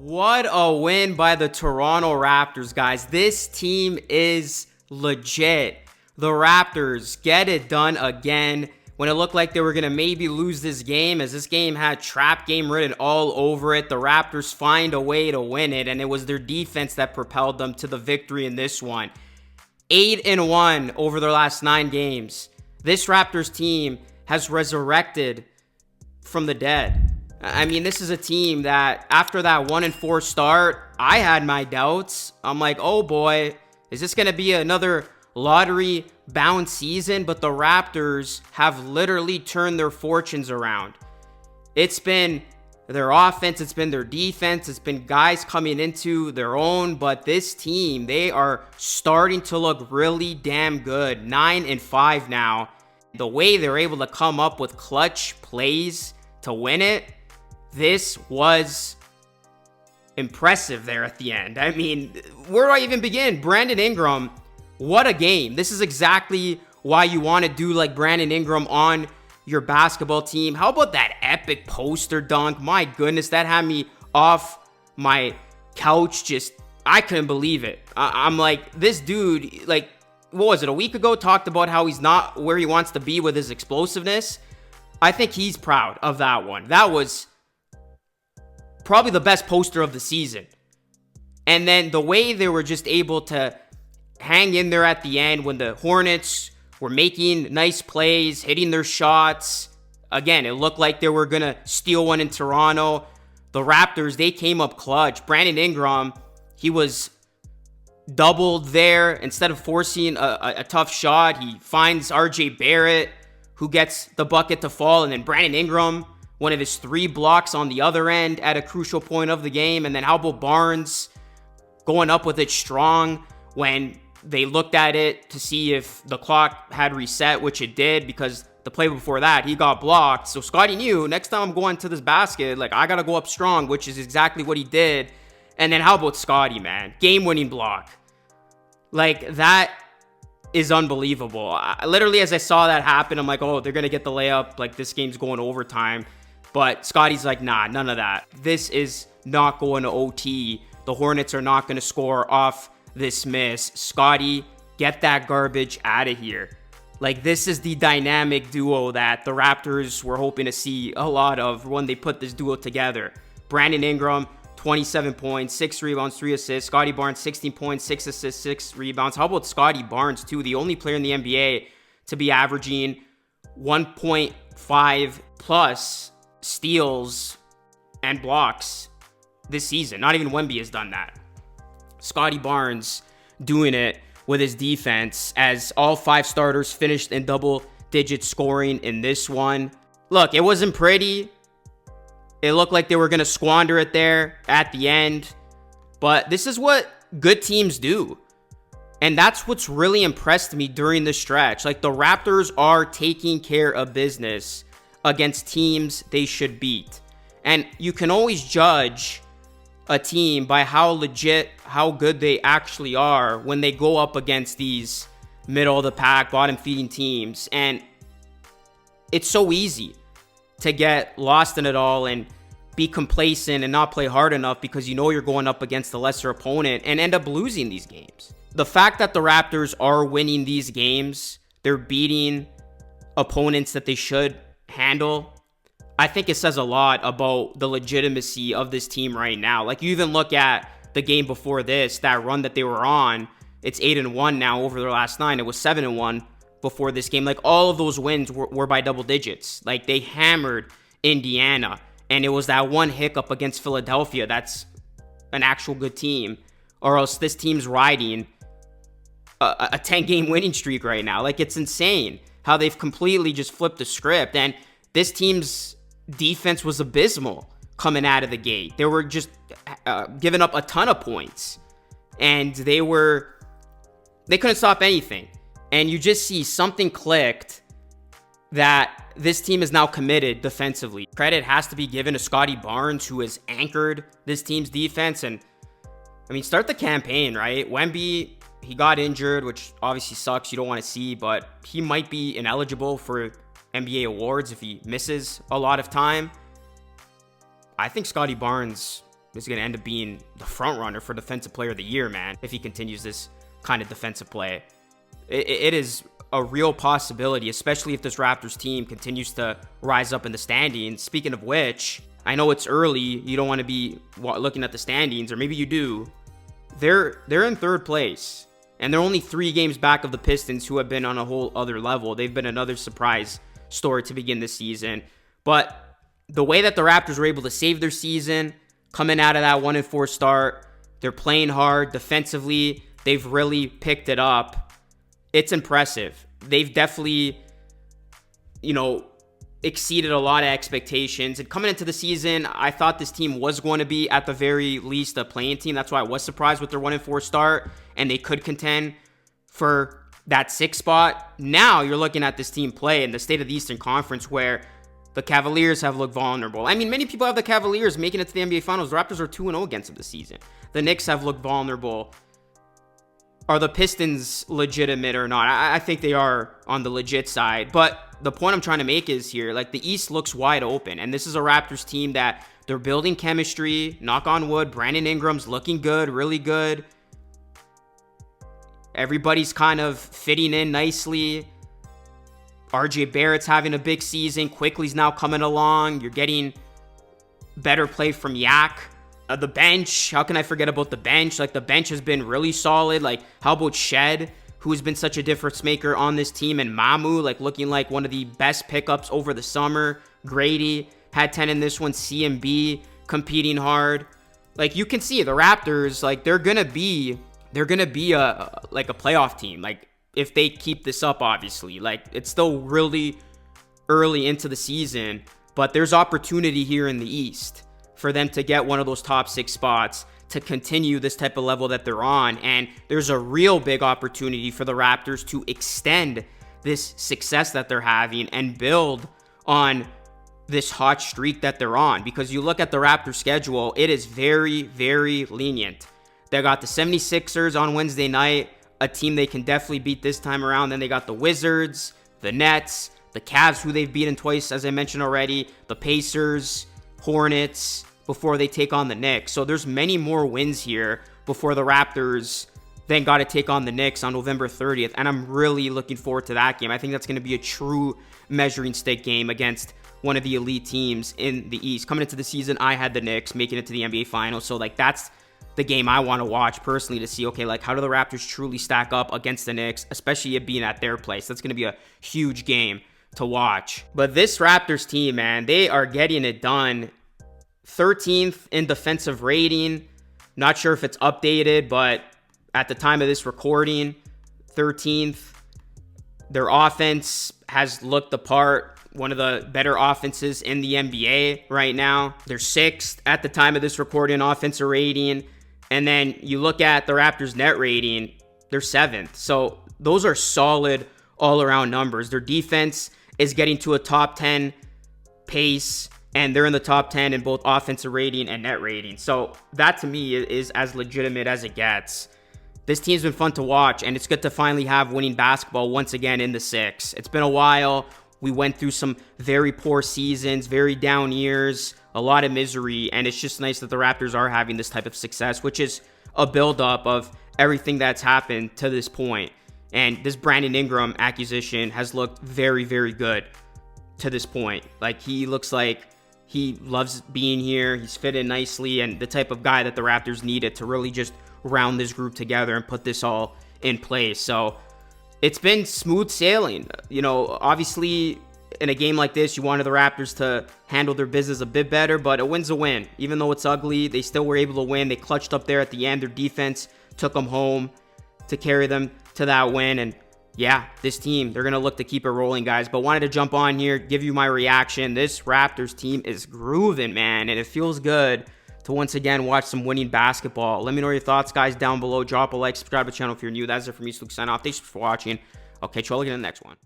What a win by the Toronto Raptors, guys. This team is legit. The Raptors get it done again when it looked like they were going to maybe lose this game, as this game had trap game written all over it. The Raptors find a way to win it, and it was their defense that propelled them to the victory in this one. 8-1 over their last 9 games. This Raptors team has resurrected from the dead. I mean, this is a team that after that 1-4 start, I had my doubts. I'm like, oh boy, is this going to be another lottery bound season? But the Raptors have literally turned their fortunes around. It's been their offense, it's been their defense, it's been guys coming into their own. But this team, they are starting to look really damn good. 9-5 now. The way they're able to come up with clutch plays to win it, this was impressive there at the end. I mean, where do I even begin? Brandon Ingram, what a game. This is exactly why you want to do like Brandon Ingram on your basketball team. How about that epic poster dunk? My goodness, that had me off my couch. I couldn't believe it. I'm like, this dude, like, what was it, a week ago, talked about how he's not where he wants to be with his explosiveness. I think he's proud of that one. That was probably the best poster of the season. And then the way they were just able to hang in there at the end when the Hornets were making nice plays, hitting their shots. Again, it looked like they were going to steal one in Toronto. The Raptors, they came up clutch. Brandon Ingram, he was doubled there. Instead of forcing a tough shot, he finds RJ Barrett, who gets the bucket to fall. And then Brandon Ingram, one of his 3 blocks on the other end at a crucial point of the game. And then how about Barnes going up with it strong when they looked at it to see if the clock had reset, which it did, because the play before that, he got blocked. So Scotty knew, next time I'm going to this basket, like, I got to go up strong, which is exactly what he did. And then how about Scotty, man? Game-winning block. Like, that is unbelievable. Literally, as I saw that happen, I'm like, oh, they're going to get the layup. Like, this game's going overtime. But Scotty's like, nah, none of that. This is not going to OT. The Hornets are not going to score off this miss. Scotty, get that garbage out of here. Like, this is the dynamic duo that the Raptors were hoping to see a lot of when they put this duo together. Brandon Ingram, 27 points, 6 rebounds, 3 assists. Scotty Barnes, 16 points, 6 assists, 6 rebounds. How about Scotty Barnes, too? The only player in the NBA to be averaging 1.5 plus steals and blocks this season. Not even Wemby has done that. Scotty Barnes doing it with his defense as all 5 starters finished in double-digit scoring in this one. Look, it wasn't pretty. It looked like they were going to squander it there at the end. But this is what good teams do. And that's what's really impressed me during the stretch. Like, the Raptors are taking care of business against teams they should beat. And you can always judge a team by how legit, how good they actually are when they go up against these middle of the pack, bottom feeding teams. And it's so easy to get lost in it all and be complacent and not play hard enough because you know you're going up against a lesser opponent and end up losing these games. The fact that the Raptors are winning these games, they're beating opponents that they should handle, I think it says a lot about the legitimacy of this team right now. Like, you even look at the game before this, that run that they were on, it's 8-1 now over their last 9. It was 7-1 before this game. Like, all of those wins were by double digits. Like, they hammered Indiana, and it was that one hiccup against Philadelphia that's an actual good team, or else this team's riding a 10-game winning streak right now. Like, it's insane how they've completely just flipped the script. And this team's defense was abysmal coming out of the gate. They were just giving up a ton of points, and they couldn't stop anything. And you just see something clicked that this team is now committed defensively. Credit has to be given to Scotty Barnes, who has anchored this team's defense. And I mean, start the campaign, right? Wemby, he got injured, which obviously sucks. You don't want to see, but he might be ineligible for NBA awards if he misses a lot of time. I think Scotty Barnes is going to end up being the front runner for Defensive Player of the Year, man, if he continues this kind of defensive play. It is a real possibility, especially if this Raptors team continues to rise up in the standings. Speaking of which, I know it's early. You don't want to be looking at the standings, or maybe you do. They're in third place, and they're only 3 games back of the Pistons, who have been on a whole other level. They've been another surprise story to begin this season. But the way that the Raptors were able to save their season, coming out of that 1-4 start, they're playing hard defensively. They've really picked it up. It's impressive. They've definitely, exceeded a lot of expectations. And coming into the season, I thought this team was going to be at the very least a playing team. That's why I was surprised with their 1-4 start, and they could contend for that 6th spot. Now you're looking at this team play in the state of the Eastern Conference, where the Cavaliers have looked vulnerable. I mean, many people have the Cavaliers making it to the NBA Finals. The Raptors are 2-0 against them this season. The Knicks have looked vulnerable. Are the Pistons legitimate or not? I think they are on the legit side. But the point I'm trying to make is here, like, the East looks wide open. And this is a Raptors team that they're building chemistry. Knock on wood. Brandon Ingram's looking good, really good. Everybody's kind of fitting in nicely. RJ Barrett's having a big season. Quickly's now coming along. You're getting better play from Yak. The bench, how can I forget about the bench? Like, the bench has been really solid. Like, how about Shed, who's been such a difference maker on this team, and Mamu, like, looking like one of the best pickups over the summer. Grady had 10 in this one. CMB competing hard. Like, you can see the Raptors, like, they're gonna be a playoff team. Like, if they keep this up, obviously. Like, it's still really early into the season, but there's opportunity here in the East for them to get one of those top 6 spots, to continue this type of level that they're on. And there's a real big opportunity for the Raptors to extend this success that they're having and build on this hot streak that they're on. Because you look at the Raptors schedule, it is very, very lenient. They got the 76ers on Wednesday night, a team they can definitely beat this time around. Then they got the Wizards, the Nets, the Cavs, who they've beaten twice, as I mentioned already, the Pacers, Hornets, before they take on the Knicks. So there's many more wins here before the Raptors then got to take on the Knicks on November 30th. And I'm really looking forward to that game. I think that's going to be a true measuring stick game against one of the elite teams in the East. Coming into the season, I had the Knicks making it to the NBA Finals. So, like, that's the game I want to watch personally, to see, okay, like, how do the Raptors truly stack up against the Knicks, especially it being at their place. That's going to be a huge game to watch. But this Raptors team, man, they are getting it done. 13th in defensive rating. Not sure if it's updated, but at the time of this recording, 13th. Their offense has looked the part. One of the better offenses in the NBA right now. They're 6th at the time of this recording offensive rating. And then you look at the Raptors net rating, they're 7th. So those are solid all-around numbers. Their defense is getting to a top 10 pace, and they're in the top 10 in both offensive rating and net rating. So that, to me, is as legitimate as it gets. This team's been fun to watch, and it's good to finally have winning basketball once again in the 6. It's been a while. We went through some very poor seasons, very down years, a lot of misery, and it's just nice that the Raptors are having this type of success, which is a buildup of everything that's happened to this point. And this Brandon Ingram acquisition has looked very, very good to this point. Like, he looks like he loves being here. He's fit in nicely, and the type of guy that the Raptors needed to really just round this group together and put this all in place. So it's been smooth sailing. You know, obviously in a game like this, you wanted the Raptors to handle their business a bit better, but a win's a win. Even though it's ugly, they still were able to win. They clutched up there at the end. Their defense took them home to carry them to that win. And yeah, this team, they're going to look to keep it rolling, guys. But wanted to jump on here, give you my reaction. This Raptors team is grooving, man, and it feels good to once again watch some winning basketball. Let me know your thoughts, guys, down below. Drop a like, subscribe to the channel if you're new. That's it for me, Luke. Sign off. Thanks for watching. I'll catch you all again in the next one.